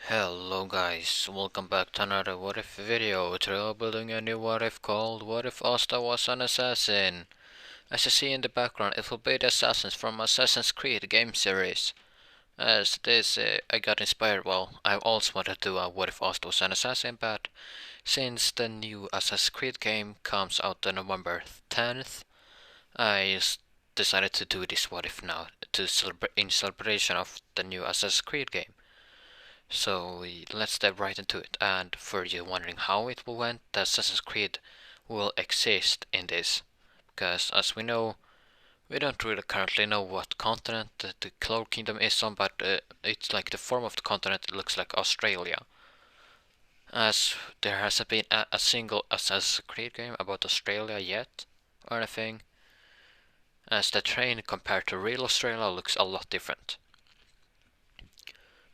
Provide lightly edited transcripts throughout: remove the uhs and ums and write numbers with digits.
Hello guys, welcome back to another what if video. Today we're building a new what if called What If Asta Was an Assassin. As you see in the background, it will be the assassins from Assassin's Creed game series. As this, I got inspired, I also wanted to do a What If Asta Was an Assassin, but since the new Assassin's Creed game comes out on November 10th, I decided to do this What If now, in celebration of the new Assassin's Creed game. So let's dive right into it. And for you wondering how it will went, the Assassin's Creed will exist in this, because as we know, we don't really currently know what continent the Cloud Kingdom is on, but it's like the form of the continent. It looks like Australia. As there hasn't been a single Assassin's Creed game about Australia yet, or anything, as the train compared to real Australia looks a lot different.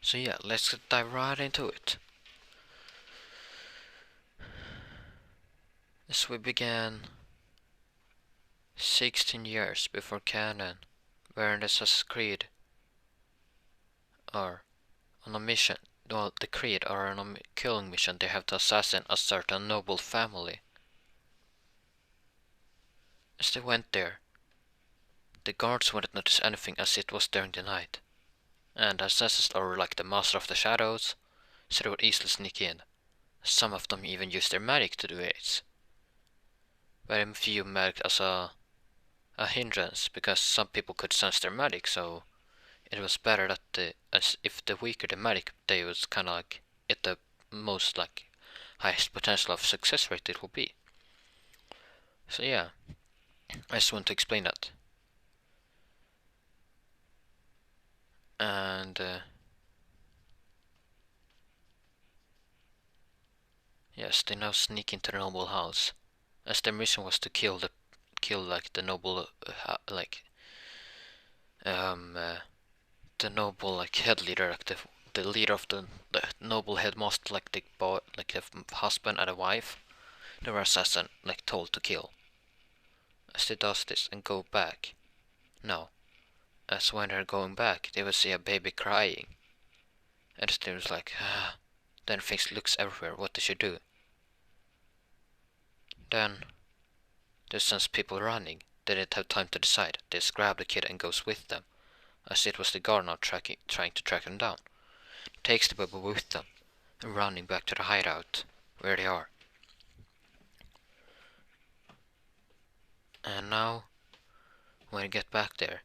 So yeah, let's dive right into it. As we began 16 years before canon, where in Assassin's Creed are on a mission. Well, the Creed are on a killing mission. They have to assassinate a certain noble family. As they went there, the guards wouldn't notice anything as it was during the night, and assassins are like the master of the shadows, so they would easily sneak in. Some of them even use their magic to do it. Very few magic as a hindrance, because some people could sense their magic, so it was better that as if the weaker the medic, they was kind of like at the most like highest potential of success rate it will be. So yeah, I just want to explain that. And yes, they now sneak into the noble house, as their mission was to kill like the noble the noble like head leader, like the leader of the noble headmaster, like the boy, like the husband and a wife. They were assassin like told to kill. As they does this and go back, no, as when they're going back, they will see a baby crying, and the was like, then things looks everywhere. What they should do? Then they sense people running. They didn't have time to decide. They just grab the kid and goes with them, as it was the guard now trying to track them down. Takes the baby with them, and running back to the hideout where they are. And now, when they get back there,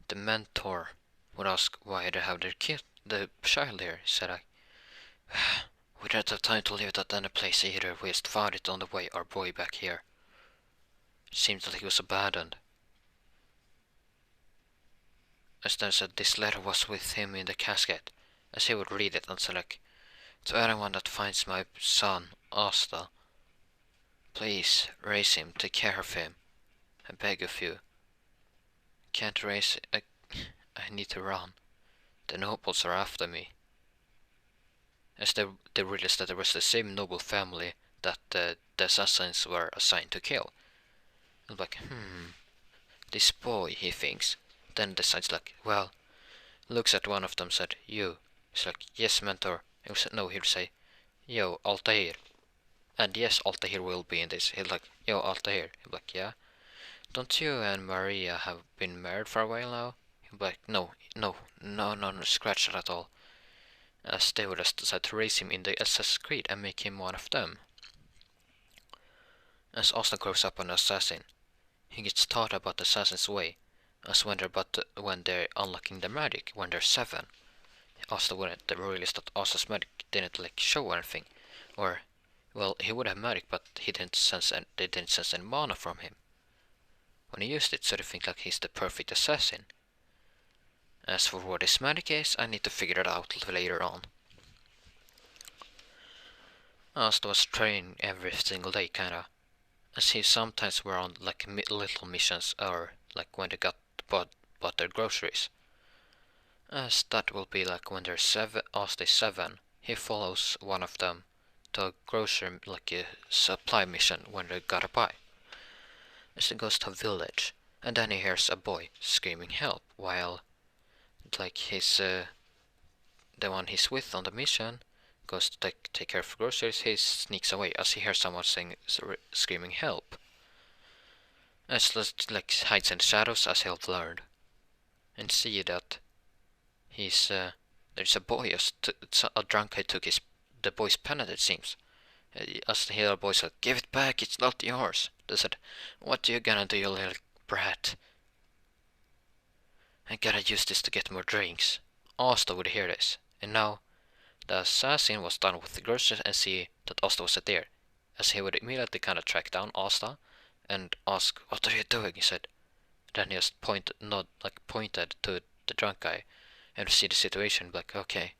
the mentor would ask why they have their kid, the child here. He said, we don't have time to leave it at any place either. We just found it on the way, our boy back here. Seemed that he was abandoned. As then said, this letter was with him in the casket, as he would read it and say like, to anyone that finds my son, Asta, please raise him, take care of him. I beg of you. Can't raise it. I need to run. The nobles are after me. As they realized that there was the same noble family that the assassins were assigned to kill. And like, this boy, he thinks. Then decides like, well, looks at one of them, said, you. He's like, yes, mentor. He said, no, he'd say, yo, Altair. And yes, Altair will be in this. He's like, yo, Altair. He'd be like, yeah. Don't you and Maria have been married for a while now? He'd be like, no, scratch that at all. As they would just decide to raise him in the Assassin's Creed and make him one of them. As Asta grows up an assassin, he gets taught about the assassin's way, as when they're unlocking their magic, when they're 7. Asta wouldn't realize that Asta's magic didn't like show anything, or, well, he would have magic, but they didn't sense any mana from him. When he used it, so they think like he's the perfect assassin. As for what his magic is, I need to figure it out later on. Asta was training every single day, kinda, as he sometimes were on like little missions, or like when they bought their groceries. As that will be like when they're 7, Asta is 7, he follows one of them to a grocery, like a supply mission when they gotta buy. As he goes to a village, and then he hears a boy screaming help, while like his the one he's with on the mission goes to take care of groceries, he sneaks away as he hears someone screaming help. As like hides in the shadows as he'll learned, and see that he's there's a boy, a drunk guy took the boy's pen, it seems. As the other boy said, "Give it back, it's not yours." They said, "What you gonna do, you little brat?" "I gotta use this to get more drinks." Asta would hear this, and now the assassin was done with the groceries and see that Asta wasn't there, as he would immediately kind of track down Asta and ask, "What are you doing?" he said. Then he just pointed to the drunk guy and see the situation, like, okay.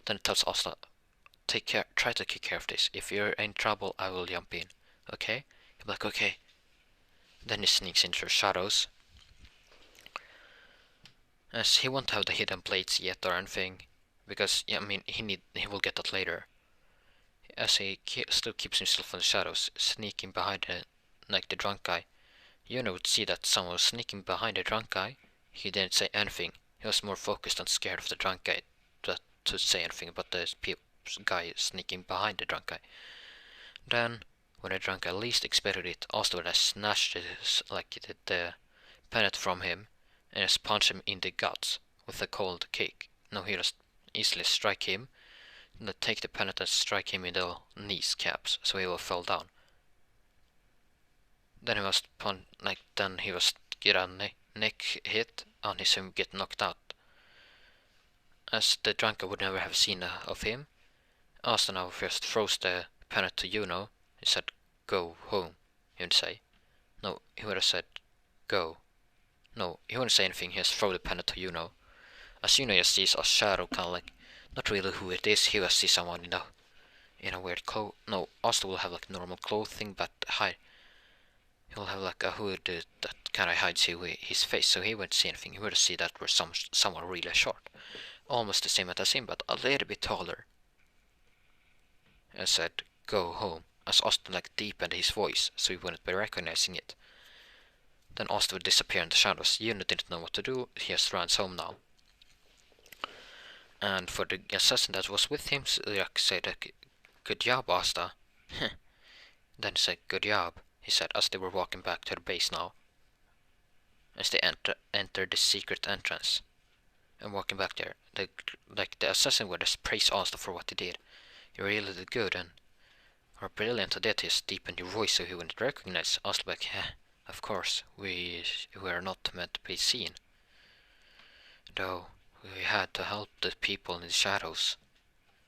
Then it tells Asta, try to take care of this. If you're in trouble, I will jump in. Okay? He'll be like, okay. Then he sneaks into the shadows, as he won't have the hidden plates yet or anything, because yeah, I mean he will get that later. As he still keeps himself in the shadows, sneaking behind the drunk guy. You would see that someone was sneaking behind the drunk guy. He didn't say anything. He was more focused and scared of the drunk guy to say anything about the guy sneaking behind the drunk guy. Then, when the drunk guy least expected it, Asta would have snatched the peanut from him and just punched him in the guts with a cold kick. No, he just easily strike him, and take the peanut and strike him in the knees caps, so he will fall down. Then he was get a neck hit and he get knocked out. As the drunker would never have seen of him, Asta now first throws the penny to Juno. He said, "Go home," he would say. No, he would have said, "Go." No, he wouldn't say anything, he just throw the penny to Juno. As Juno just sees a shadow, kind of like, not really who it is, he will see someone in a weird clothes. No, Asta will have like normal clothing, but he'll have like a hood that kind of hides his face, so he won't see anything. He would see that was someone really short, almost the same as him, but a little bit taller. And said, "Go home," as Austin deepened his voice, so he wouldn't be recognizing it. Then Austin would disappear in the shadows. Juno didn't know what to do. He just runs home now. And for the assassin that was with him, said, "Good job, Asta." Then he said, "Good job," he said, as they were walking back to the base now. As they entered the secret entrance and walking back there, the assassin would just praise Asta for what he did. "You really did good and are brilliant at it." He deepened your voice so he wouldn't recognize Asta. Like, of course, we were not meant to be seen, though we had to help the people in the shadows.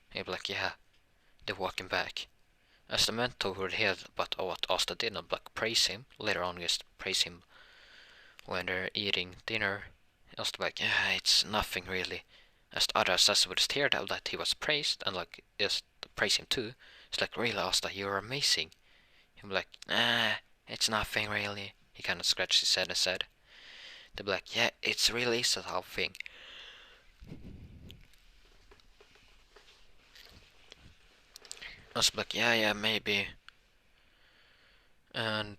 He'd be like, yeah. They're walking back. As the mentor would hear about what Asta did not praise him, later on just praise him when they're eating dinner. Asta like, yeah, it's nothing really. As the other assassin would just hear that he was praised and just praise him too. It's like, really, Asta, you're amazing. He'd be like, it's nothing really. He kind of scratched his head and said. They'd be like, yeah, it's really is a whole thing. I was like, yeah, maybe. And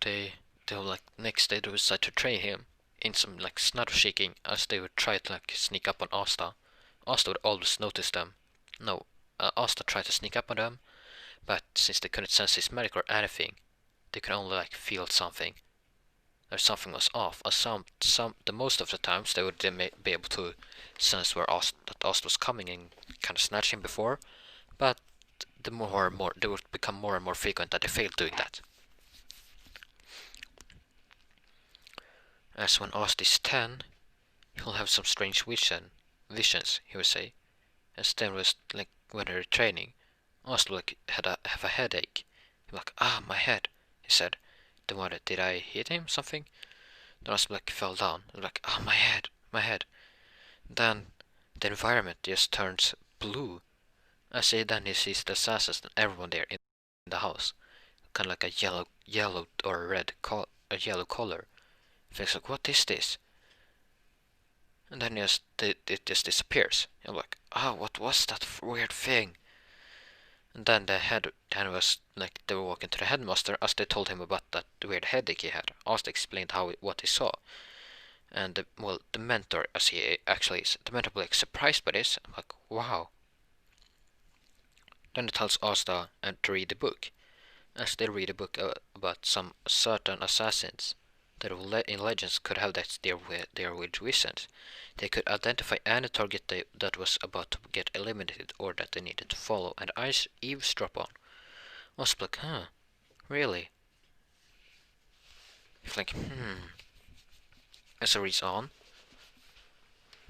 they'll next day they would decide to train him in some snot shaking as they would try to sneak up on Asta. Asta would always notice them. No, Asta tried to sneak up on them, but since they couldn't sense his magic or anything, they could only feel something. Or something was off. The most of the times they would be able to sense that Asta was coming and kind of snatch him before, but the more and more they would become more and more frequent that they failed doing that. As when Asta is 10, he'll have some strange visions, he would say. As then was when they're training, Asta would have a headache. He'd be like, my head, he said. Then what, did I hit him something? Then Asta fell down. Like, my head. Then the environment just turns blue. As then he sees the assassins and everyone there in the house. Kind of like a yellow or red a yellow color. Thinks like, what is this? And then it just disappears. I'm like, what was that weird thing? And then then was they were walking to the headmaster as they told him about that weird headache he had. Asta explained what he saw. And the mentor, as he actually is, the mentor was surprised by this. I'm like, wow. Then it tells Asta and to read the book. As they read a book about some certain assassins that in legends could have their with visions. They could identify any target that was about to get eliminated or that they needed to follow and eavesdrop on. I was like, huh, really? It's like, as it reads on.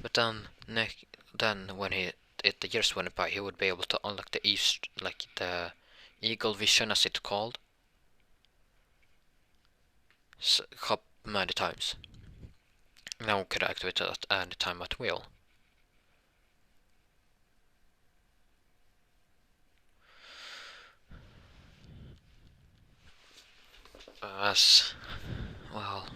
But then when the years went by, he would be able to unlock the the eagle vision, as it's called, many times. Now we could activate it at any time at will. As well.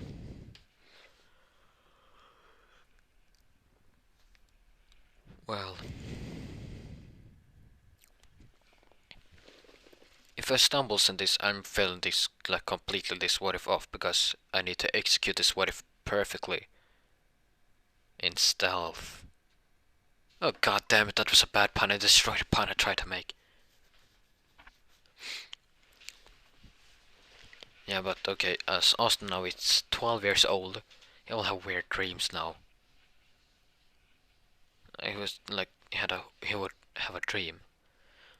Well, if I stumbles in this, I'm failing this like completely this what if off because I need to execute this what if perfectly in stealth. Oh god damn it, that was a bad pun. I destroyed the pun I tried to make. Yeah, but okay, as Austin now it's 12 years old, he will have weird dreams now. He was like he would have a dream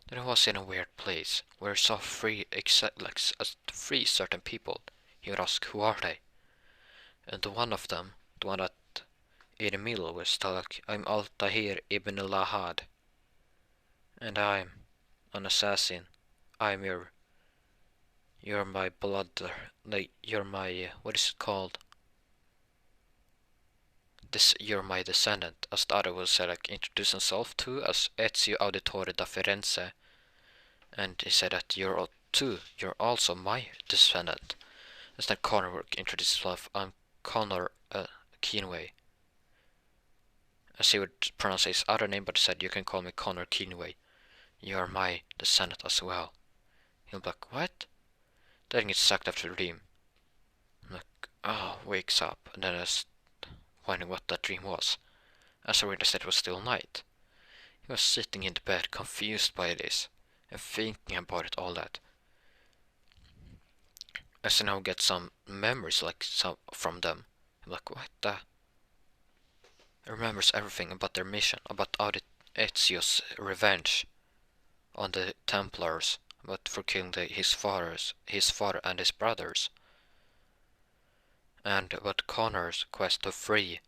that he was in a weird place where he saw three certain people. He would ask who are they, and the one of them, the one that in the middle was like, I'm Al-Tahir ibn al-Lahad, and I'm an assassin. I'm you're my blood, like you're my what is it called? You're my descendant, as the other will say, like introduce himself to as Ezio Auditore da Firenze, and he said that you're also my descendant. As then Connor would introduce himself, I'm Connor Keenway. As he would pronounce his other name, but he said you can call me Connor Keenway. You are my descendant as well. He'll be like, what? Then gets sucked after the dream. I'm like, oh, wakes up, and then I was wondering what that dream was. As I realized it was still night. He was sitting in the bed, confused by this, and thinking about it all that. As I now get some memories from them. I'm like, what the? He remembers everything about their mission, about Ezio's revenge on the Templars, but for killing his father and his brothers, and about Connor's quest to free,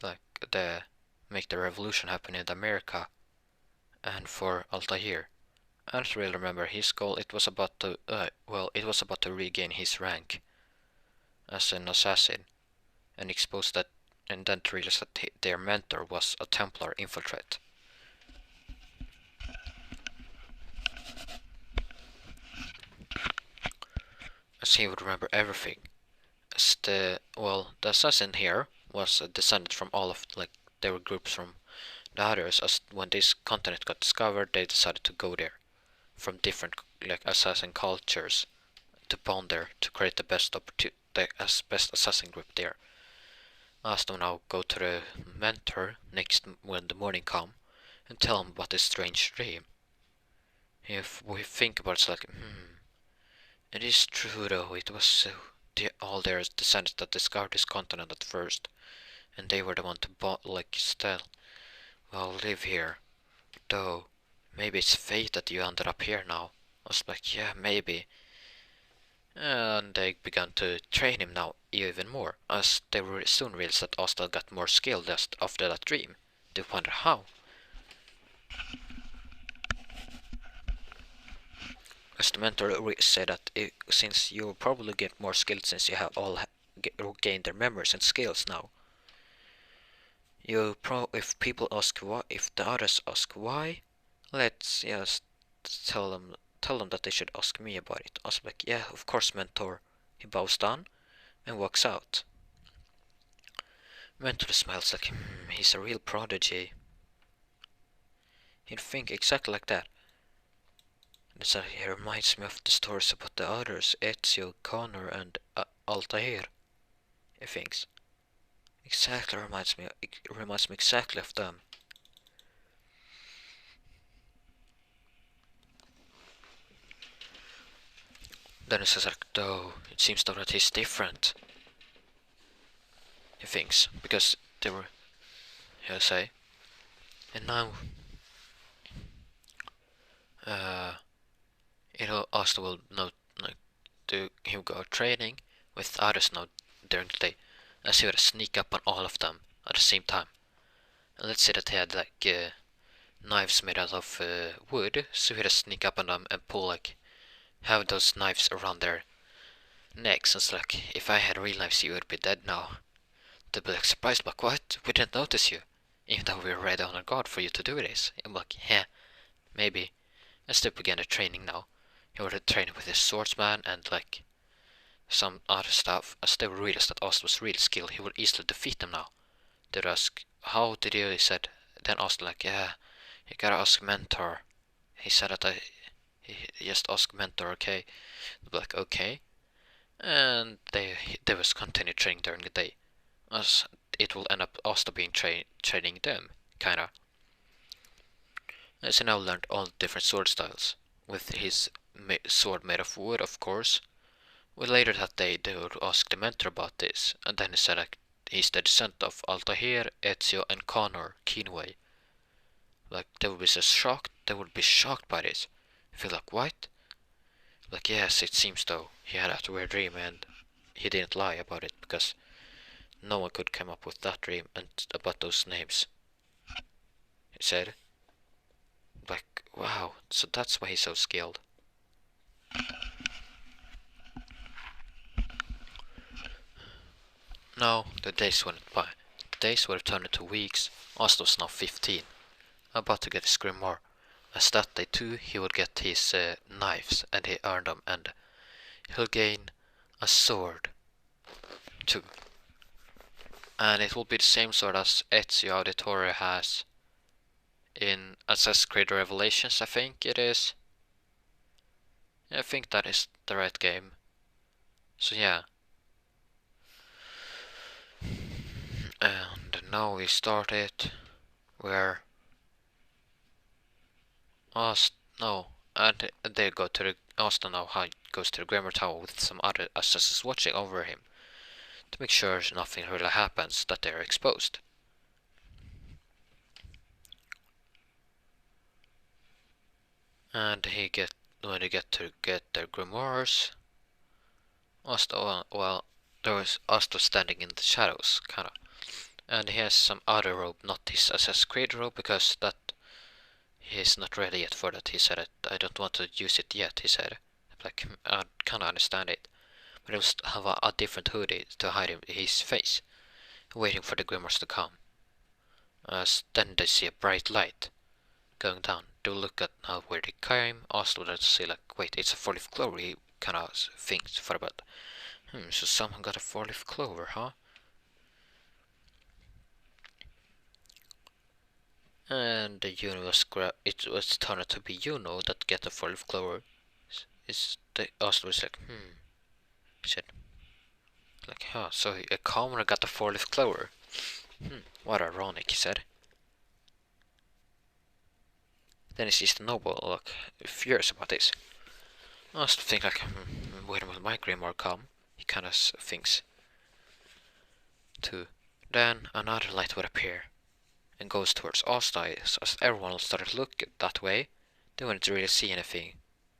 like make the revolution happen in America, and for Altair. I don't really remember his goal. It was about to regain his rank as an assassin, and expose that, and then to realize that their mentor was a Templar infiltrate. As he would remember everything. As the assassin here was a descendant from all of there were groups from the others. As when this continent got discovered, they decided to go there from different assassin cultures to bond there to create the best best assassin group there. Asked them now go to the mentor next when the morning come and tell him about this strange dream. If we think about it, it's like, it is true though, it was all their descendants that discovered this continent at first, and they were the one to live here. Though, maybe it's fate that you ended up here now. I was like, yeah, maybe. And they began to train him now even more, as they soon realized that Asta got more skilled just after that dream. They wonder how. As the mentor said that since you'll probably get more skilled since you have all gained their memories and skills now. If people ask why, if the others ask why, let's just tell them that they should ask me about it. I was like, yeah, of course, mentor. He bows down and walks out. Mentor smiles like, he's a real prodigy. He'd think exactly like that. And so he reminds me of the stories about the others, Ezio, Connor, and Altair. He thinks. Exactly it reminds me exactly of them. Then he says like, though, it seems though that he's different. He thinks, because they were, he'll say. And now, Asta will not like do him go training with others now during the day, as he would sneak up on all of them at the same time. And let's say that he had like knives made out of wood, so he'd sneak up on them and pull like have those knives around their necks. And it's like, if I had real knives, you would be dead now. They'd be like surprised, like, what? We didn't notice you, even though we were ready on our guard for you to do this. I'm like, yeah, maybe. And Step began the training now. He would train with his swordsman and like some other stuff. As they realized that Asta was really skilled, he would easily defeat them now. They'd ask, how did you? He said. Then Asta like, yeah, you gotta ask mentor. He said that he just asked mentor, okay? They'd be like, okay. And they was continued training during the day, as it will end up Asta being training them, kinda. As he now learned all different sword styles, with his sword made of wood, of course. Well, later that day they would ask the mentor about this, and then he said like, he's the descendant of Altair, Ezio, and Connor Keenway. Like, they would be so shocked, they would be shocked by this. Feel like, what? Like, yes, it seems though. He had that weird dream and he didn't lie about it, because no one could come up with that dream and about those names. He said. Like, wow, so that's why he's so skilled. No, the days went by. The days would have turned into weeks. Asta was now 15, about to get his grimoire. As that day too, he would get his knives, and he earned them, and he'll gain a sword too. And it will be the same sword as Ezio Auditore has in Assassin's Creed Revelations, I think it is. I think that is the right game. So yeah. And now we started where no, and they go to the Asta now goes to the Grammar Tower with some other assassins watching over him to make sure nothing really happens, that they're exposed. And when they get their grimoires, Asta, well, there was Asta standing in the shadows, kinda. And he has some other robe, not his Assassin's Creed robe, because that he's not ready yet for that. He said it, I don't want to use it yet, he said. Like, I kinda understand it. But he'll have a different hoodie to hide his face, waiting for the grimoires to come. Then they see a bright light going down. They'll look at now where they came. Also, they'll see like, wait, it's a four-leaf clover. He kind of thinks for about, so someone got a four-leaf clover, huh? And the universe it was turned out to be Juno that get the four-leaf clover. Is the Oslo was like, he said, like, huh, so a commoner got the four-leaf clover. What ironic, he said. Then he sees the noble, look, furious about this. I was think like, when will my grimoire come? He kind of thinks. Too. Then another light would appear and goes towards Asta. As everyone started looking that way, they wouldn't really see anything,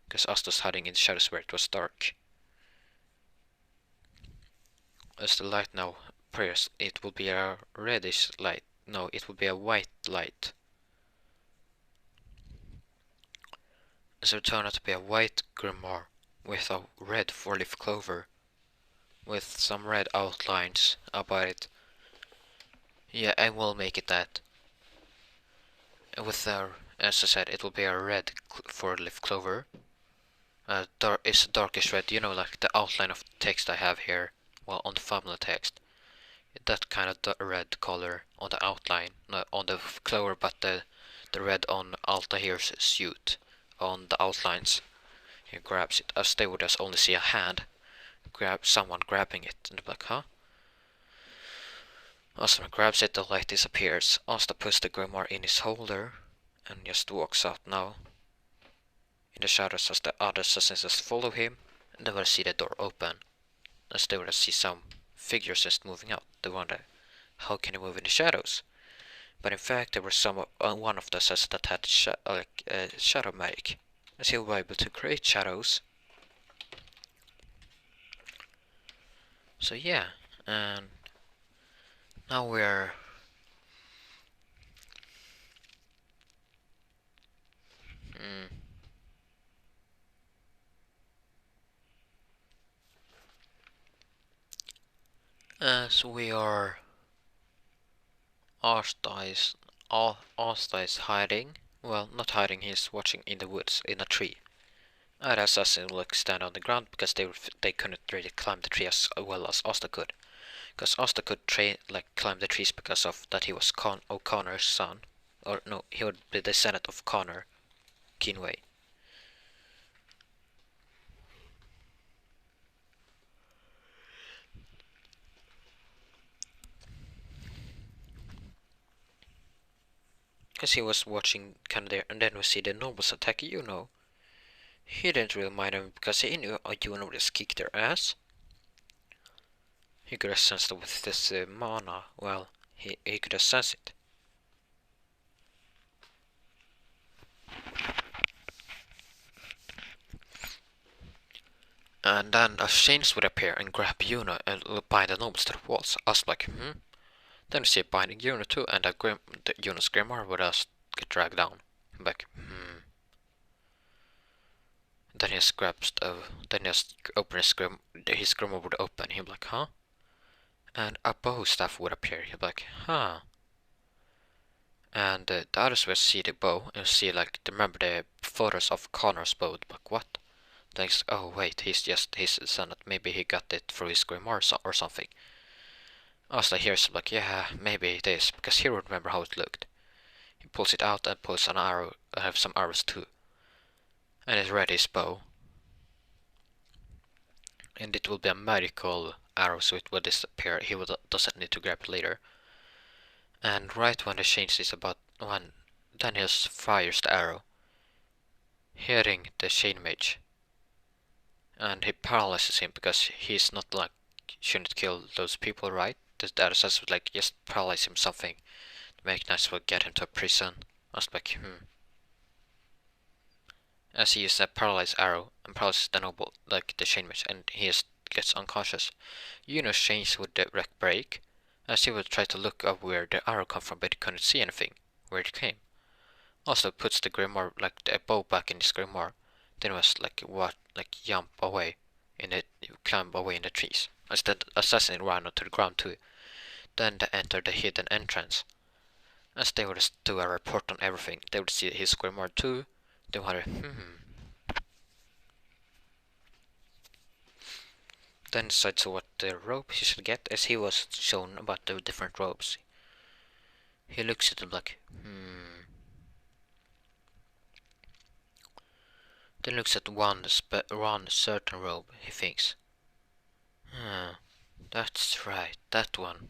because Asta's hiding in the shadows where it was dark. As the light now appears, it will be a reddish light. No, it will be a white light. So it turned out to be a white grimoire with a red four-leaf clover with some red outlines about it. Yeah, I will make it that. With as I said, it will be a red four-leaf clover. It's a darkish red, you know, like the outline of the text I have here, well, on the family text. That kind of red color on the outline, not on the clover, but the red on Altair's suit, on the outlines. He grabs it, as they would just only see a hand, someone grabbing it, and they're like, huh? Asta grabs it, the light disappears. Asta puts the grimoire in his holder, and just walks out now. In the shadows as the other assassins just follow him, And they will see the door open. As they will see some figures just moving out. They wonder, how can they move in the shadows? But in fact, there was one of the assassins that had shadow magic, as he was able to create shadows. So yeah, and now we're as we are Asta is hiding. Well, not hiding. He's watching in the woods in a tree. And the assassin will stand on the ground because they couldn't really climb the tree as well as Asta could. Because Asta could climb the trees because of that he was O'Connor's son, or no, he would be the descendant of Connor Keenway. Because he was watching kind of there, and then we see the nobles attack Juno. He didn't really mind them because he knew Juno would just kick their ass. He could have sensed it with this mana. Well, he could have sensed it. And then a chains would appear and grab Juno and bind the nobles to the walls. I was like, Then we see it binding Juno too, and Juno's grimoire would just get dragged down. I'm like, Then he just then he just opens his grimoire would open. He'd be like, huh? And a bow staff would appear. He'd be like, huh? And the others will see the bow and see remember the photos of Connor's bow. Like, what? Thanks. Oh wait, he's his son. Maybe he got it through his grimoire or something. Asta hears like, yeah, maybe it is, because he would remember how it looked. He pulls it out and pulls an arrow. I have some arrows too, and he's ready his bow. And it will be a magical arrow, so it will disappear. He doesn't need to grab it later. And right when the change is about one, then he fires the arrow, hitting the chain mage. And he paralyzes him because he's not shouldn't kill those people, right? The other says just paralyze him something to make nice will get him to a prison. I was like, As he uses a paralyzed arrow and paralyzes the noble, the chain mage, and he gets unconscious. Yuno's chains would break, as he would try to look up where the arrow come from, but he couldn't see anything, where it came. Also puts the grimoire, the bow back in his grimoire. Then was jump away climb away in the trees. As the assassin ran onto the ground too. Then they entered the hidden entrance. As they would do a report on everything, they would see his grimoire too. They wonder, Then decides what the rope he should get, as he was shown about the different ropes. He looks at them like, Then looks at one certain robe, he thinks. That's right, that one.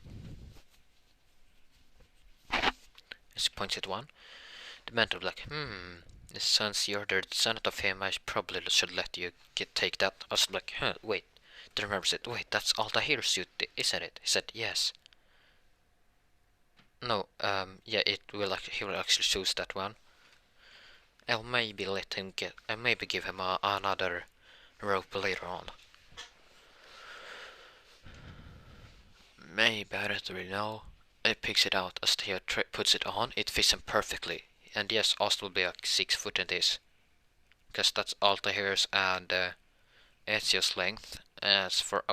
As he points at one, the mentor like, since you're the descendant of him, I probably should let you take that. I was like, wait. Then remembers it. Wait, that's Altair's suit, isn't it? He said, yes. No, yeah, he will actually choose that one. I'll maybe give him another rope later on. Maybe, I don't really know. He picks it out as he puts it on. It fits him perfectly. And yes, Ost will be 6 foot in this. Because that's Altair's and Ezio's length. As for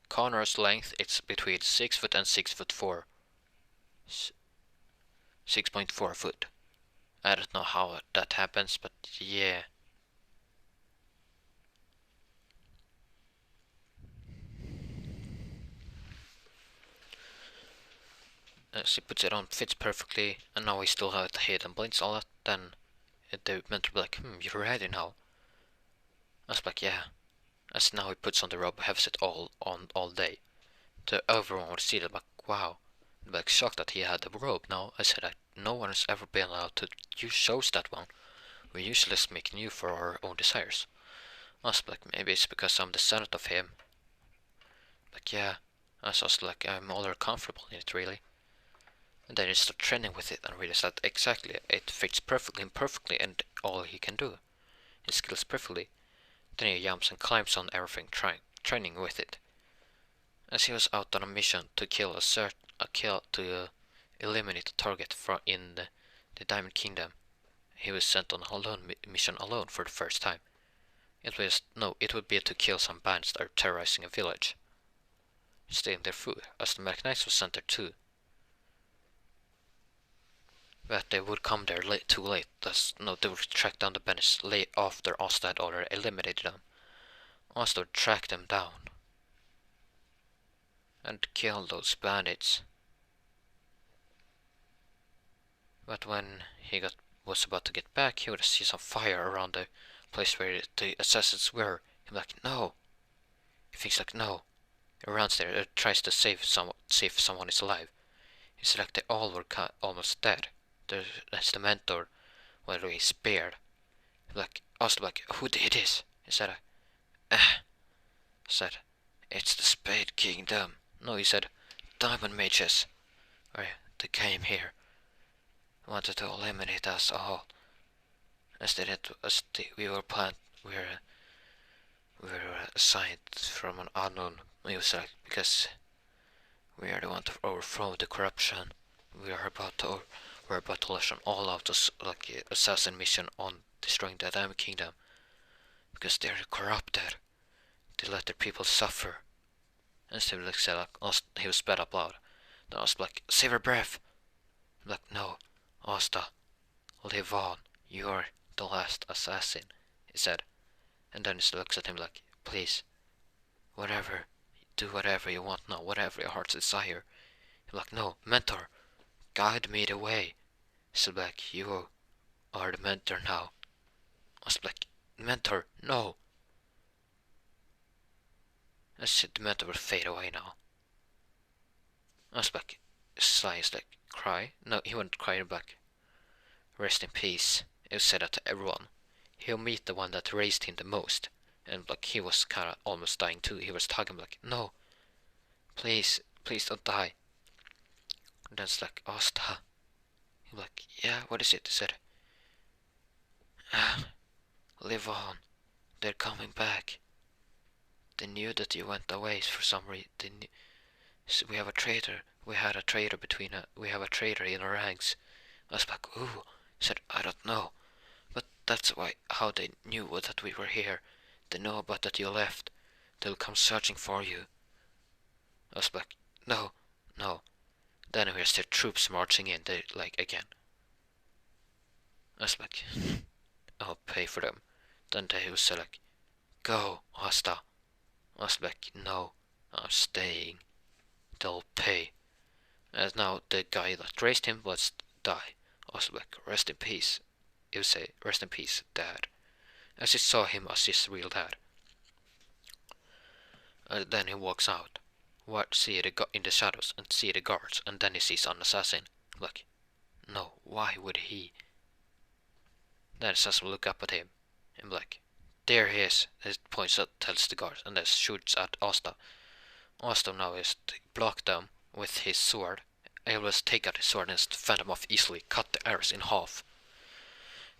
Connor's length, it's between 6 foot and 6'4". 6.4 foot. I don't know how that happens, but yeah. As he puts it on, fits perfectly, and now he still has the hidden blinks, all that. Then they meant to be like, you're ready now. I was like, yeah. As now he puts on the robe, has it all on all day. Everyone would see it like, wow. Like shocked that he had the robe. Now I said that no one has ever been allowed to choose that one. We usually just make new for our own desires. I was like, maybe it's because I'm descendant of him. Like, yeah. I was like, I'm already comfortable in it, really. And then he started training with it and realized that exactly it fits perfectly, and all he can do. His skills perfectly. Then he jumps and climbs on everything, training with it. As he was out on a mission to eliminate a target in the Diamond Kingdom, he was sent on a mission alone for the first time. It would be to kill some bandits that are terrorizing a village, stealing their food, as the Mechanics was sent there too. But they would come there too late, they would track down the bandits late after Asta had already eliminated them. Asta would track them down and kill those bandits. But when was about to get back, he would see some fire around the place where the assassins were. He's like, no. He thinks like, no. He runs there, tries to see if someone is alive. He's like, they all were almost dead. That's the mentor, whether he's spared. Like, asked like, who did this? He said, said, it's the Spade Kingdom. No, he said, Diamond Mages. They came here. Wanted to eliminate us all. We were assigned from an unknown user because we are the one to overthrow the corruption. We're about to launch an all-out assassin mission on destroying the Diamond Kingdom because they're corrupted. They let their people suffer. And so he was sped up loud. Then I was like, save her breath. I'm like, no, Asta, live on. You're the last assassin, he said. And then he looks at him like, please, do whatever you want now, whatever your heart's desire. He's like, no, mentor, guide me the way. He said like, you are the mentor now. I was like, mentor, no. I said the mentor would fade away now. I was like, Science like, cry? No, he wouldn't cry back. Rest in peace. He said that to everyone. He'll meet the one that raised him the most. And like he was kinda almost dying too. He was talking like, no, please don't die. And then it's like, Asta. He's like, yeah, what is it? He said, live on. They're coming back. They knew that you went away for some reason. We have a traitor. We have a traitor in our ranks. I was like, ooh. He said, I don't know. But that's how they knew that we were here. They know about that you left. They'll come searching for you. I was like, no. Then here's their troops marching in. They again. I was like, I'll pay for them. Then they was like, go, Asta. I was like, no, I'm staying. They'll pay. And now the guy that raised him was die. I was like, rest in peace. He would say, rest in peace, Dad. As he saw him as his real dad. Then he walks out. In the shadows and see the guards, and then he sees an assassin. Like, no, why would he? Then the assassin will look up at him and be like, there he is. He points at, tells the guards, and then shoots at Asta. Asta now is to block them with his sword. He will take out his sword and fend them off easily, cut the arrows in half.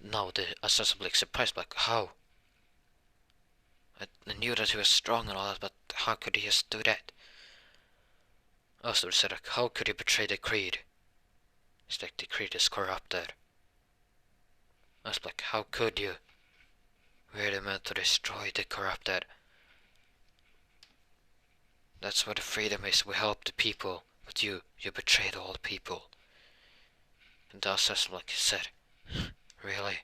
Now the assassin will surprised, like, how? I knew that he was strong and all that, but how could he just do that? Asta said, like, how could he betray the creed? It's like, the creed is corrupted. I was like, how could you? We're meant to destroy the corrupted. That's what the freedom is. We help the people, but you betrayed all the people. And the assassin like said, really?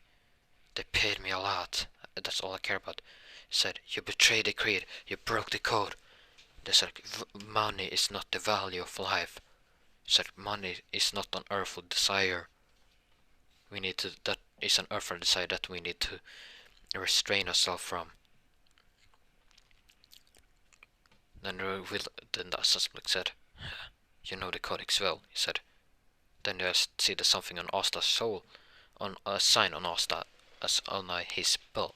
They paid me a lot. That's all I care about. He said, you betrayed the creed. You broke the code. They said, money is not the value of life. He said, money is not an earthly desire. That is an earthly desire that we need to restrain ourselves from. Then the assassin said, you know the codex well, he said. Then you see there's something on Asta's soul, on a sign on Asta, as on his belt.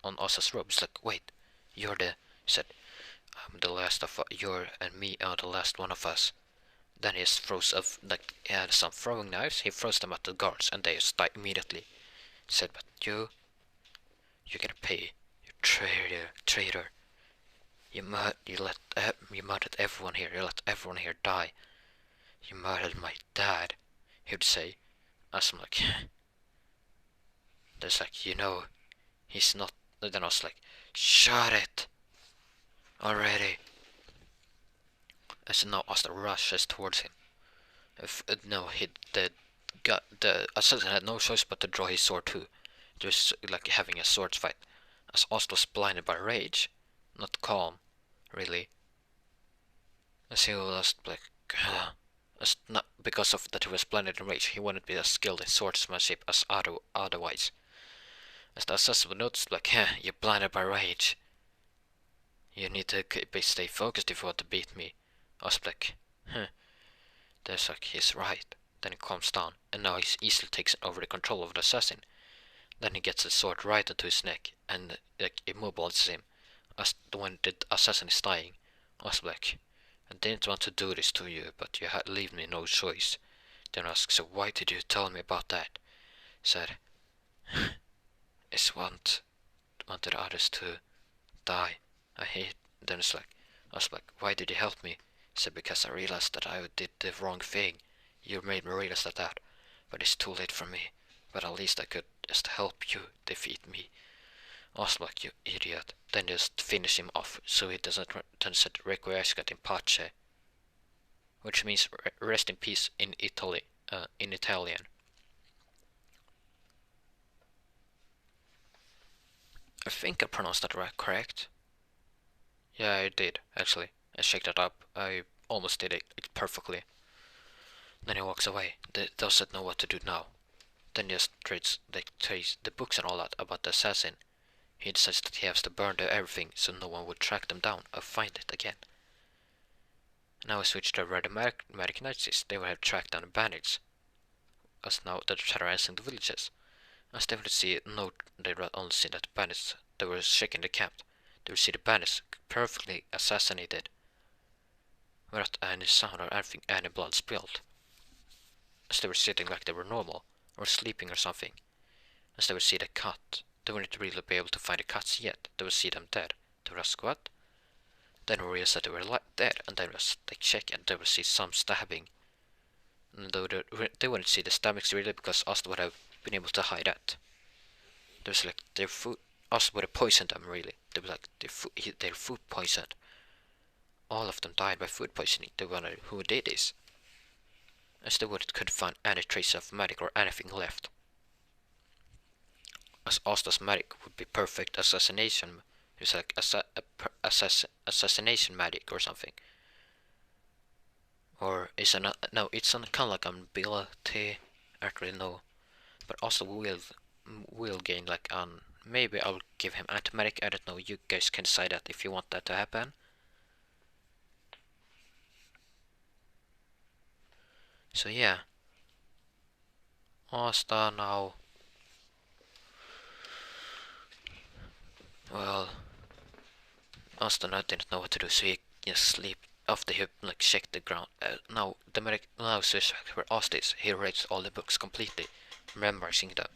on Asta's robe. He's like, wait, you're the... He said, I'm the last of you and me are the last one of us. Then he just throws like he had some throwing knives. He throws them at the guards and they just die immediately. He said, but you're gonna pay. You traitor. You murdered everyone here. You let everyone here die. You murdered my dad. He would say. As I'm like, there's like, he's not. Then I was like, shut it already. I said, no, Asta rushes towards him. No, the assassin had no choice but to draw his sword too. It was like having a sword fight. As Asta was blinded by rage, not calm, really. As he was like, as not because of that he was blinded in rage, he wouldn't be as skilled in swordsmanship as otherwise. As the assassin would notice, like, you're blinded by rage. You need to stay focused if you want to beat me. I was like, there's like, he's right. Then he calms down, and now he's easily takes over the control of the assassin. Then he gets the sword right into his neck, and like immobilizes him. As when the assassin is dying, I was like, I didn't want to do this to you, but you had leave me no choice. Then I asked, so why did you tell me about that? He said, it's wanted others to die. I hate. Then it's like, I was like, why did you help me? He said, because I realized that I did the wrong thing. You made me realize that, but it's too late for me. But at least I could just help you defeat me. I was like, you idiot. Then just finish him off so he doesn't then said requiescat in pace, which means rest in peace in Italian. I think I pronounced that correct. Yeah, I did, actually. I checked that up. I almost did it perfectly. Then he walks away. They doesn't know what to do now. Then he just trades the books and all that about the assassin. He decides that he has to burn everything so no one would track them down or find it again. Now we switch to where the Magic Knights. They would have tracked down the bandits. As now they're terrorizing the villages. As they would see, no, they would only see that the bandits, they were shaking the camp. They would see the bandits perfectly assassinated. Without any sound or any blood spilled. As they were sitting like they were normal, or sleeping or something. As they would see the cut, they wouldn't really be able to find the cuts yet. They would see them dead. They would ask what? Then we realized that they were dead, and then they check and they would see some stabbing. And they wouldn't see the stabbings really because Asta would have been able to hide that. There was like their food. Asta would have poisoned them really. They were like their food poisoned. All of them died by food poisoning. They wondered who did this. As they couldn't find any trace of magic or anything left. As Asta's magic would be perfect assassination. It's like assassination magic or something. Or is it not? No, it's kind of like an ability. I don't really know. But also will gain like on. Maybe I'll give him anti-magic. I don't know. You guys can decide that if you want that to happen. So yeah. Asta now. Well, Asta now didn't know what to do, so he just sleep after he like checked the ground. Now the medic now says where Asta is. He reads all the books completely, memorizing them,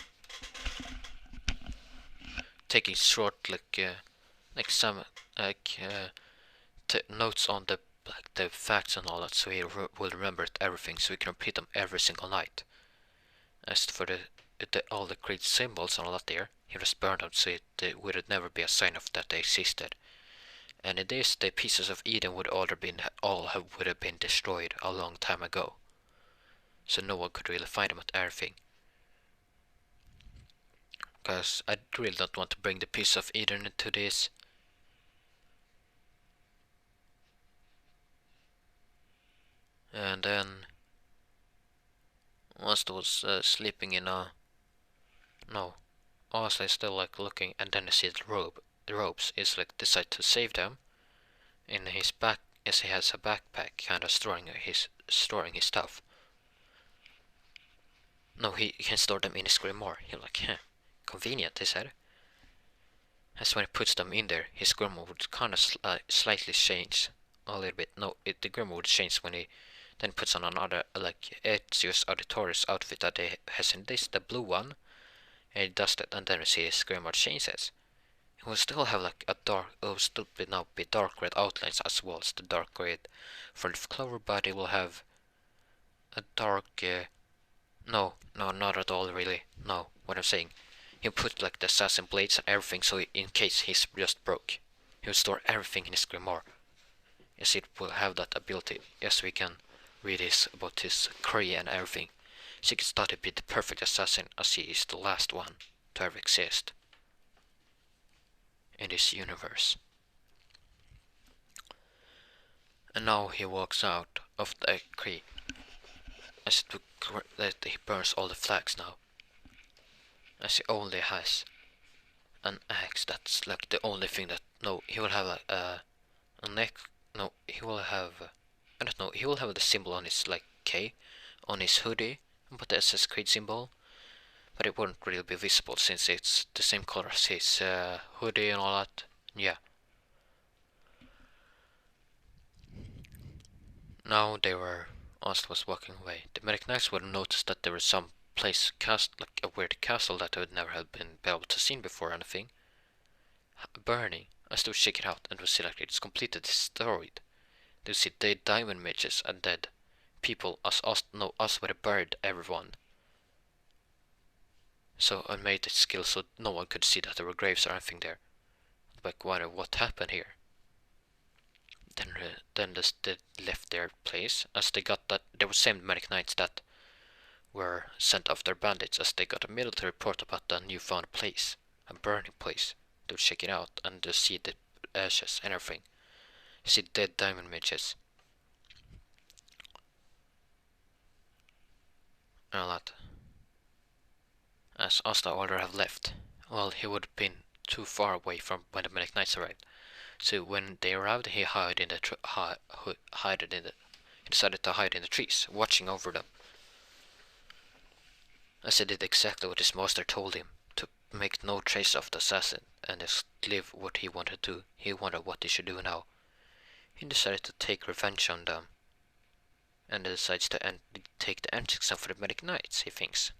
taking short some notes on the facts and all that, so he will remember everything, so he can repeat them every single night. As for all the great symbols and all that there, he just burned them so it would never be a sign of that they existed. And in this, the pieces of Eden would would have been destroyed a long time ago. So no one could really find them at everything. Because I really don't want to bring the piece of Eden into this. And then Asta was sleeping in a... No, Asta is still like looking, and then I see the ropes is like decide to save them. In his back, as he has a backpack, kind of storing his stuff. No, he can store them in his grimoire. He like, convenient, he said. As when he puts them in there, his grammar would kind of slightly change a little bit. No, the grammar would change when he then puts on another, like Ezio's Auditorius outfit that he has in this, the blue one, and he does that, and then we see his grammar changes. It will still have like a dark, it will still be dark red outlines as well as the dark red for the clover, but it will have a dark, no, not at all really, no, what I'm saying. He'll put like the assassin blades and everything, so in case he's just broke, he'll store everything in his grimoire. Yes, it will have that ability. Yes, we can read about his career and everything. So he can start to be the perfect assassin, as he is the last one to ever exist in this universe. And now he walks out of the tree, as he burns all the flags now, as he only has an axe. That's like the only thing that, no, he will have a neck, no, he will have, I don't know, he will have the symbol on his, like, K, on his hoodie, but the SS Creed symbol, but it wouldn't really be visible since it's the same color as his hoodie and all that, yeah. Now they were, Asta was walking away. The medic knights would have noticed that there was some place, like a weird castle that they would never have been able to see before or anything, burning. As they would check it out and would see like it's completely destroyed. They would see dead diamond mages and dead people, us would have buried everyone. So I made it skill so no one could see that there were graves or anything there. Like, what happened here? Then they left their place, as they got that there were same medic knights that were sent off their bandits, as they got a military report about the newfound place, a burning place. They would check it out and to see the ashes and everything. See dead diamond mages and all that. As Asta already have left, well, he would have been too far away from when the medic knights arrived. So when they arrived, he hid in the he decided to hide in the trees, watching over them. As he did exactly what his master told him, to make no trace of the assassin and just live what he wanted to. He wondered what he should do now. He decided to take revenge on them, and decides to take the entrance exam for the medic knights, he thinks.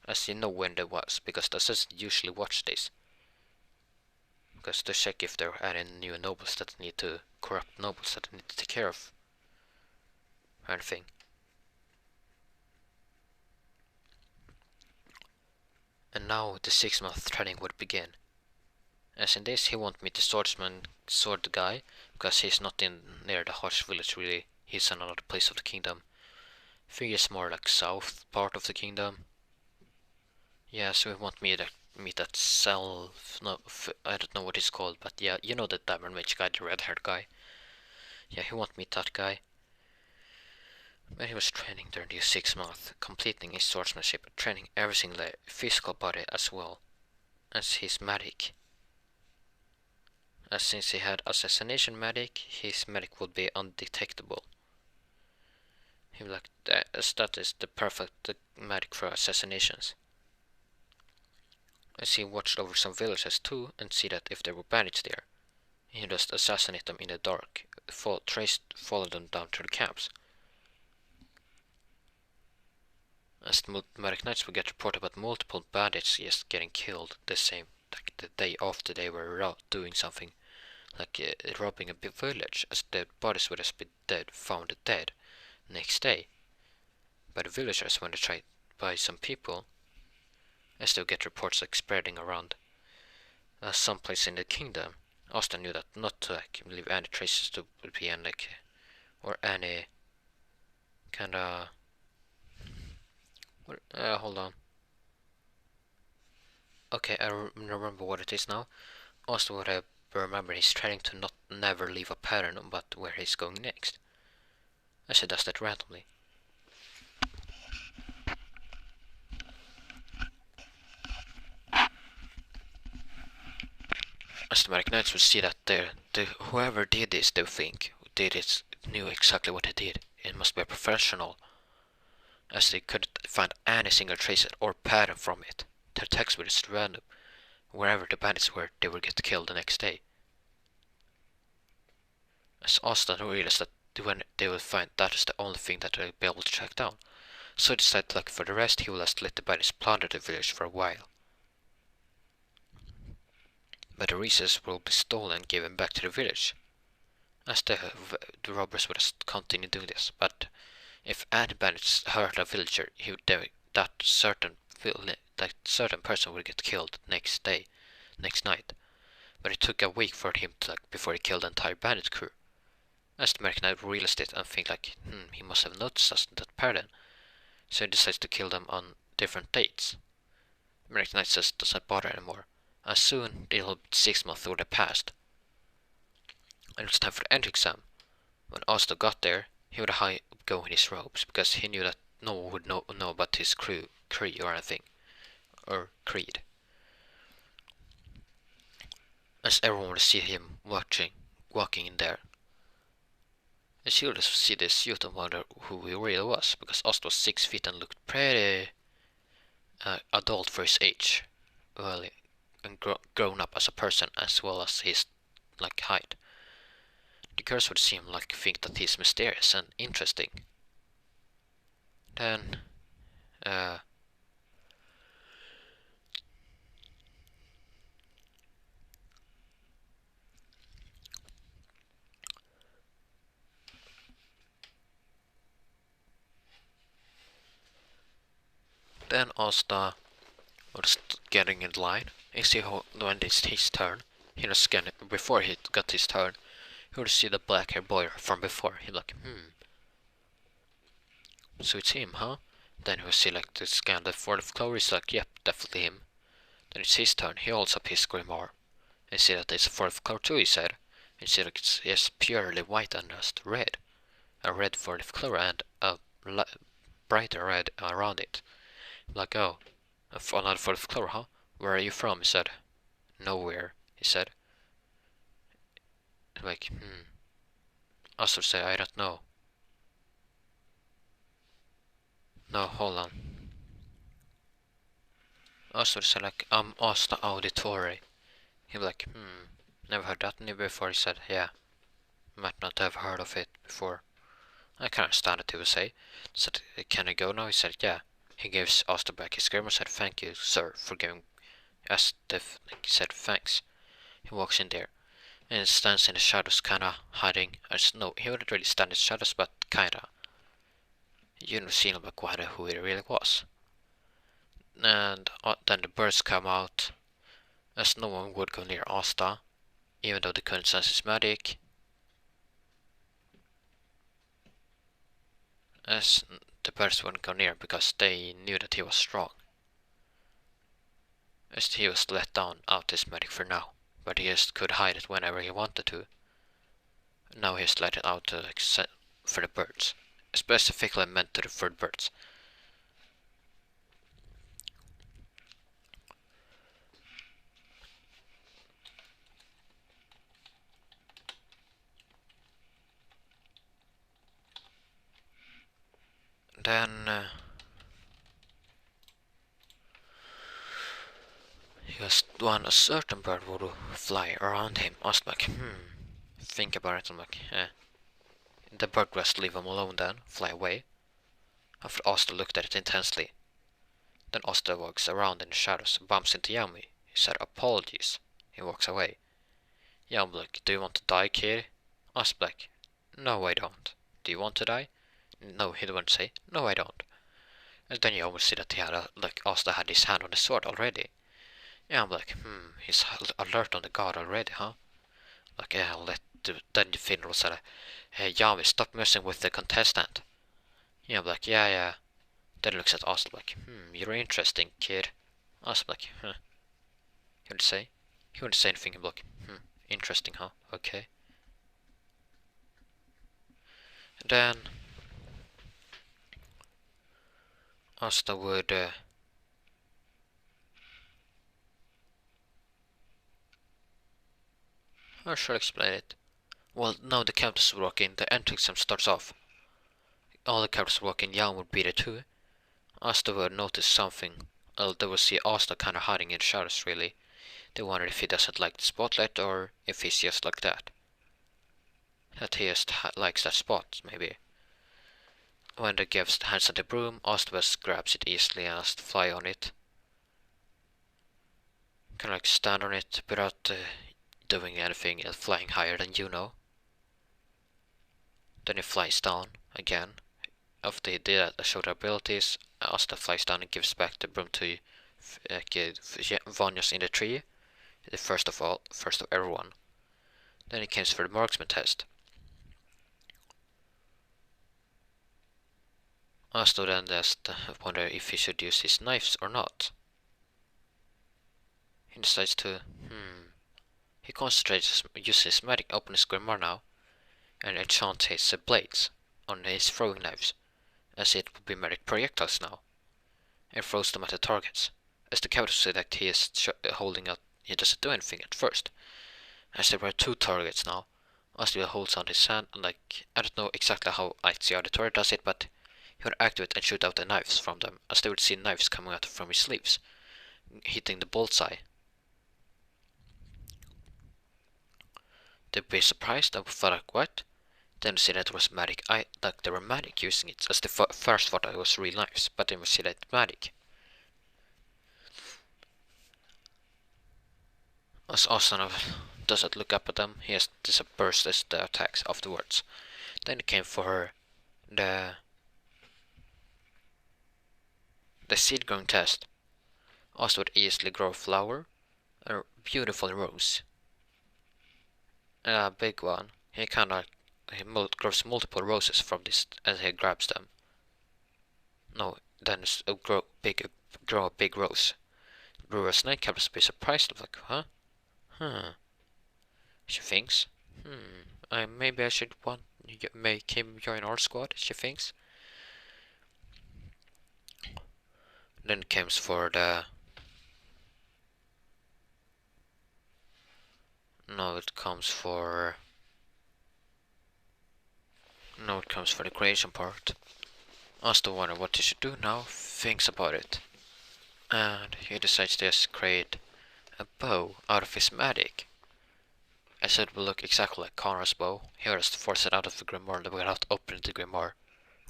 As you know when there was, because the assassin usually watch this. Because to check if there are any new nobles that need to, corrupt nobles that need to take care of anything. And now the 6-month training would begin. As in this, he won't meet the sword guy, because he's not near the Harsh village really. He's in another place of the kingdom. I think it's more like south part of the kingdom. Yeah, so we won't meet that I don't know what he's called, but yeah, you know that diamond mage guy, the red-haired guy. Yeah, he won't meet that guy. But he was training during the 6 months, completing his swordsmanship, training every single physical body as well as his magic. As since he had assassination magic, his magic would be undetectable. He like that is the perfect magic for assassinations. As he watched over some villages too, and see that if there were bandits there, he just assassinate them in the dark, follow them down to the camps. As the medic knights would get report about multiple bandits just getting killed the day after they were out doing something, like robbing a big village, as their bodies would have been found dead next day by the villagers when they tried to buy some people. As they would get reports like spreading around someplace in the kingdom. Asta knew that not to leave any traces to be any or any kinda hold on. Okay, I remember what it is now. Asta would have remembered he's trying to never leave a pattern about where he's going next, as he does that randomly. As the medic knights would see that whoever did this, they think, knew exactly what they did. It must be a professional, as they couldn't find any single trace or pattern from it. Their text was just random. wherever the bandits were, they would get killed the next day. As Asta realized that when they would find that is the only thing that they'll be able to track down, so he decided to look for the rest. He will just let the bandits plunder the village for a while. But the resources will be stolen and given back to the village. As the robbers would just continue doing this, but if any bandits hurt a villager, that certain person would get killed next night. But it took a week for him to before he killed the entire bandit crew. As the American Knight realized it and think he must have noticed us in that pattern, so he decides to kill them on different dates. The American Knight just doesn't bother anymore, and soon it'll be 6 months would have passed. And it was time for the entry exam. When Asta got there, he would go in his robes, because he knew that no one would know about his creed or anything, or creed. As everyone would see him walking in there. And she would see this suit and wonder who he really was, because Asta was 6 feet and looked pretty adult for his age, well, and grown up as a person as well as his height. The girls would see him think that he's mysterious and interesting. Then Asta was getting in line. You see how when it's his turn, he was scanning before he got his turn. He would see the black haired boy from before. He'd so it's him, huh? Then he would see the scan the 4th clover. He's yep, definitely him. Then it's his turn. He holds up his grimoire and see that it's a 4th clover too. He said, and see it's purely white and just red, a red 4th clover and a brighter red around it. Oh, another 4th clover, huh? Where are you from? He said. Nowhere, he said. Asta would say, I don't know. No, hold on. Asta would say, I'm Asta Auditore. He'd be never heard that name before. He said, yeah, might not have heard of it before. I can't understand it, he would say. Said, can I go now? He said, yeah. He gives Asta back his grimoire and said, thank you, sir, for giving us the... He said, thanks. He walks in there and stands in the shadows, kinda hiding. No, he wouldn't really stand in the shadows, but kinda. You don't see who he really was. And then the birds come out, as no one would go near Asta, even though they couldn't sense his magic. As the birds wouldn't go near because they knew that he was strong. As he was let down out his magic for now, but he just could hide it whenever he wanted to. Now he's let it out for the birds, specifically meant for the birds. Then he was one a certain bird would fly around him. I was think about it. I'm The bird was leave him alone then, fly away. After Asta looked at it intensely. Then Asta walks around in the shadows, bumps into Yami. He said apologies. He walks away. Yami do you want to die, kid? Asta no, I don't. Do you want to die? No, he wouldn't say. No, I don't. And then you almost see that he had Asta had his hand on the sword already. Yeah, I'm he's alert on the guard already, huh? Yeah, then the Finral said, hey, Yami, stop messing with the contestant. Yeah, I'm yeah. Then he looks at Asta you're interesting, kid. Asta huh. He wouldn't say. He wouldn't say anything. He'd interesting, huh? Okay. And then Asta would how should I explain it? Well, now the characters walk in, the entry exam starts off. All the characters walk in, Jan would be there too. Asta would notice something. They would see Asta kinda hiding in the shadows really. They wondered if he doesn't like the spotlight or if he's just like that. That he just likes that spot, maybe. When the guest hands her the broom, Ostbus grabs it easily and has to fly on it. Can like stand on it without doing anything and flying higher than you know. Then he flies down again. After he did that, showed their abilities, Asta flies down and gives back the broom to Vanya's in the tree. The first of everyone. Then he comes for the marksman test. Asta then just wonder if he should use his knives or not. He decides to, He concentrates, uses his magic, open his grimoire now, and enchants his blades on his throwing knives, as it would be magic projectiles now, and throws them at the targets. As the captain said that he is holding out, he doesn't do anything at first. As there were two targets now, Asta holds on his hand, and like, I don't know exactly how the auditor does it, but he would activate and shoot out the knives from them, as they would see knives coming out from his sleeves, hitting the bullseye. They'd be surprised and thought like, what? Then see that it was magic. Like they were magic using it, as the first thought it was real knives, but then we see that magic. As Austin doesn't look up at them, he has disperses the attacks afterwards. Then it came for the seed growing test. Austin would easily grow a flower, a beautiful rose. A big one. He grows multiple roses from this as he grabs them. No, then grow a big rose. The brewer snake happens to be surprised, like, huh? She thinks, maybe I should make him join our squad, she thinks. Then it comes for the... No, it comes for the creation part. Asta wonders what he should do now, thinks about it. And he decides to just create a bow out of his magic. As it will look exactly like Conrad's bow, he has to force it out of the grimoire without opening the grimoire,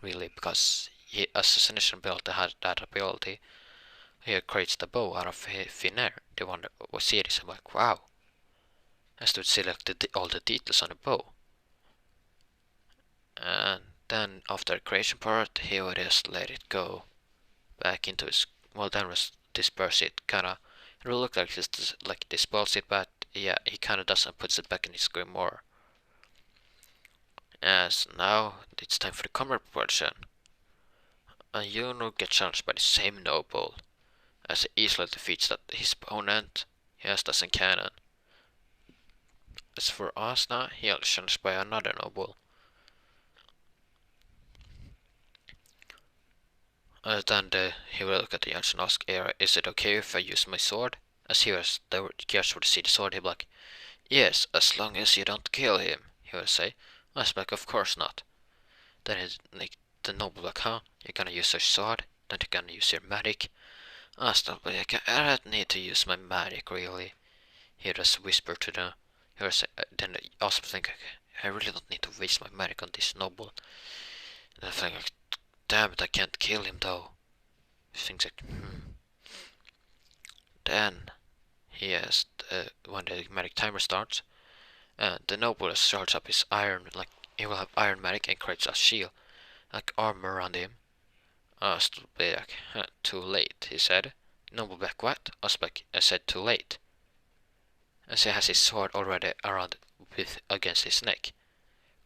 really, because he, as his initial build had that ability, he creates the bow out of thin air. They wonder what see this, I'm like, wow. As to see like all the details on the bow. And then after the creation part, he would just let it go back into his, well then was disperse it, kinda. It will look like this, like disperse it, but yeah, he kinda does and puts it back in his grimoire. As now, it's time for the combat portion. And Juno gets challenged by the same noble. As he easily defeats his opponent, he has this in cannon. As for Asna, he is challenged by another noble. Then he will look at the judge and ask, is it okay if I use my sword? As he was, the judge would see the sword, he'd be like, yes, as long as you don't kill him, he would say. I was like, of course not. Then the noble like, huh? You're gonna use your sword? Then you're gonna use your magic? I was like, I don't need to use my magic, really. He just whispered to the... Then I also think, I really don't need to waste my magic on this noble. And I think, like, damn it, I can't kill him though. He thinks like, Then he has when the magic timer starts, the noble charges up his iron, like he will have iron magic and creates a shield, like armor around him. Still be like, too late, he said. Noble back, what? I said too late. As he has his sword already around against his neck,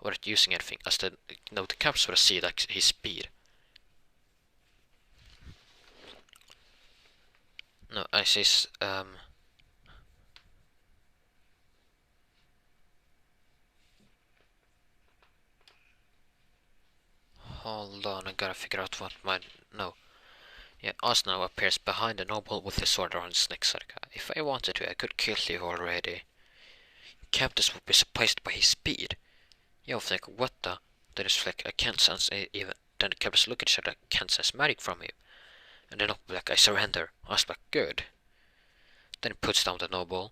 without using anything, as the caps would see like his speed. No, I see. Hold on, I gotta figure out what my no. Yeah, Oz now appears behind the noble with his sword around his neck. If I wanted to, I could kill you already. Captus would be surprised by his speed. You'll think, what the? Then it's like, I can't sense even. Then the captors look at each other, I can't sense magic from him. And then I'll be like, I surrender. I was like, good. Then he puts down the noble.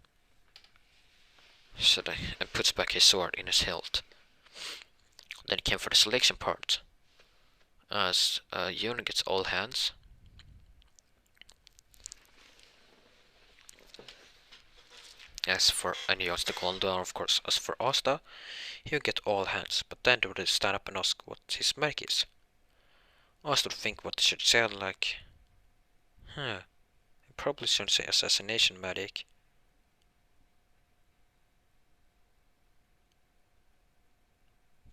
So then, and puts back his sword in his hilt. Then he came for the selection part. As Yuna gets all hands. As for, and he asked the call down, of course. As for Asta, he'll get all hands, but then they would stand up and ask what his medic is. Asta would think what they should say, like, probably shouldn't say assassination medic.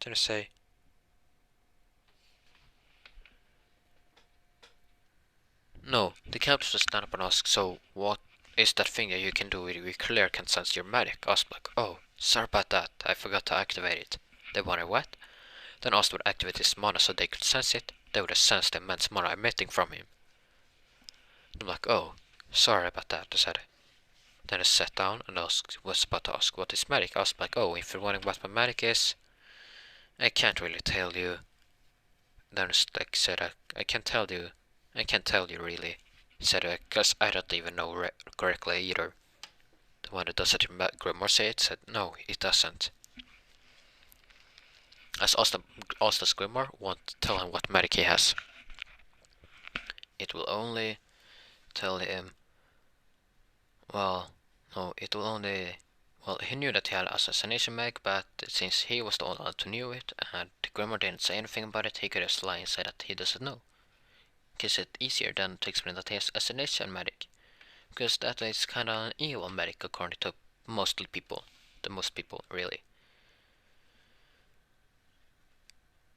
Then I say, no, the captain would stand up and ask, so what is that thing that you can do with your clear can sense your medic? Asta like, oh, sorry about that, I forgot to activate it. They wonder what? Then Asta would activate his mana so they could sense it. They would have sensed the immense mana emitting from him. I'm like, oh, sorry about that, I said. Then I sat down and was about to ask what is medic. I was like, oh, if you're wondering what my medic is, I can't really tell you. Then I said, I can't tell you. I can't tell you really. He said, because I don't even know correctly either. The one that does it in Grimoire said, no, it doesn't. As Asta's Grimoire won't tell him what medic he has. It will only tell him, well, no, it will only, well, he knew that he had assassination medic, but since he was the only one who knew it, and the Grimoire didn't say anything about it, he could just lie and say that he doesn't know. Because it's easier than to explain that he has assassination medic. Because that is kind of an evil medic according to most people. The most people, really.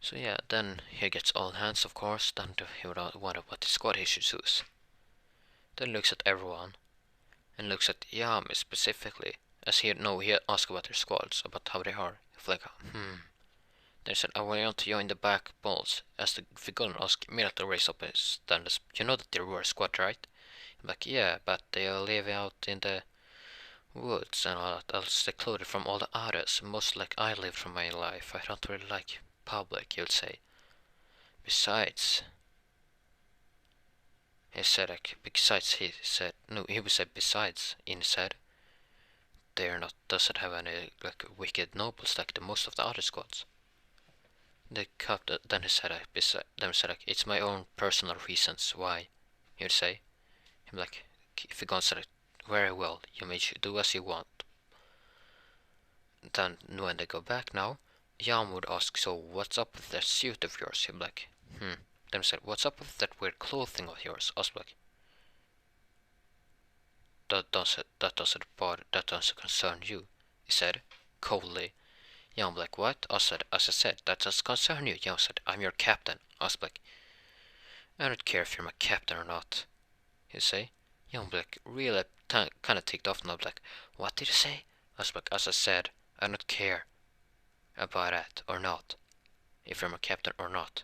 So yeah, then he gets all hands, of course. Then he would wonder what squad he should choose. Then looks at everyone. And looks at Yami specifically. As he asked about their squads, about how they are. He's like, Then he said, I want to join the back balls. As the Vigon asked me to raise up his standards. You know that they were a squad, right? I'm like, yeah, but they live out in the woods and all that, else secluded from all the others. Most like I live from my life. I don't really like public, you'd say. Besides, he said, he would say besides, inside, doesn't have any, like, wicked nobles like the most of the other squads. The captain, then he said, it's my own personal reasons why, he'd say. I'm like, if you said it, very well, you may do as you want. Then when they go back now, Jan would ask, so what's up with that suit of yours? He'd be like, Then he said, what's up with that weird clothing of yours? I was like, that doesn't concern you, he said, coldly. Jan was like, what? As I said, that doesn't concern you. Jan said, I'm your captain. I was like, I don't care if you're my captain or not, he'd say. Jan was like, really kind of ticked off, and I was like, what did you say? I was like, as I said, I don't care about that or not, if you're my captain or not.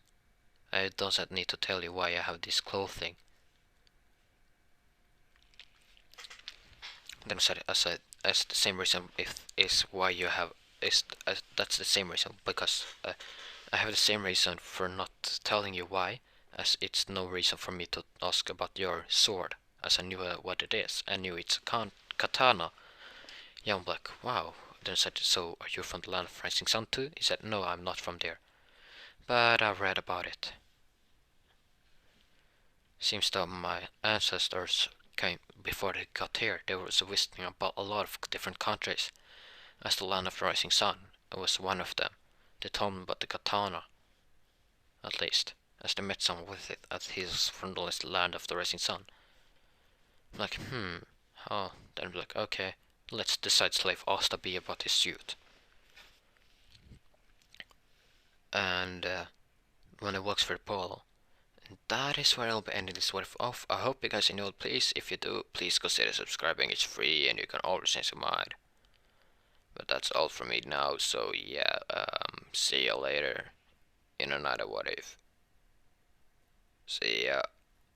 I don't need to tell you why I have this clothing. Then I said, as the same reason is why you have that's the same reason, because I have the same reason for not telling you why, as it's no reason for me to ask about your sword, as I knew what it is. I knew it's a katana. Young Black, wow. Then I said, so are you from the land of rising sun too? He said, no, I'm not from there, but I've read about it. Seems that my ancestors came before they got here. They were visiting about a lot of different countries. As the land of the rising sun, it was one of them. They told me about the katana, at least, as they met someone with it, as he's from the land of the rising sun. I'm like, oh, then I'm like, okay, let's decide slave Asta be about his suit. And when it works for Polo. And that is where I'll be ending this what if off. I hope you guys enjoyed. Please, if you do, please consider subscribing. It's free and you can always change your mind. But that's all from me now, so yeah, see you later in another what if. See ya.